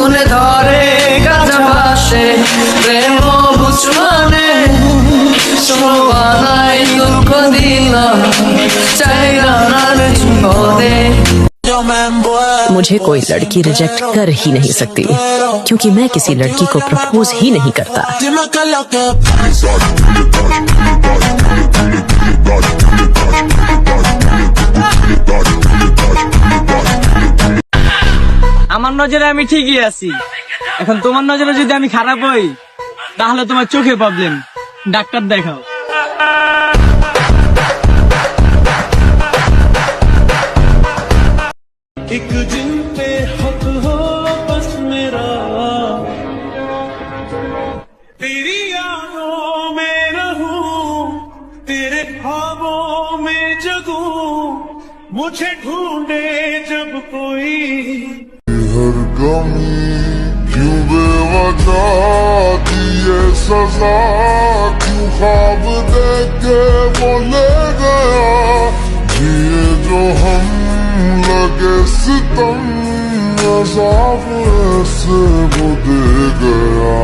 মনে ধরে কাছে পাশে প্রেম বুঝ মানে শোভানাই দুঃখ দিলাম চাই না ছোড়ে। मुझे कोई लड़की रिजेक्ट कर ही नहीं सकती क्योंकि मैं किसी लड़की को प्रपोज ही नहीं करता। আমার নজরে আমি ঠিকই আছি, এখন তোমার নজরে যদি আমি খারাপ হই তাহলে তোমার চোখে প্রবলেম, ডাক্তার দেখাও। एक जिन पे हक हो बस मेरा, तेरी यादों में रहूं, तेरे ख्वाबों में जगूं, मुझे ढूंढे जब कोई। हर गमी क्यों बेवजह दिए सजा, क्यों ख्वाब देख के वो ले गया, जिए जो हम लगे सितम अज़ाब ऐसे वो दे गया।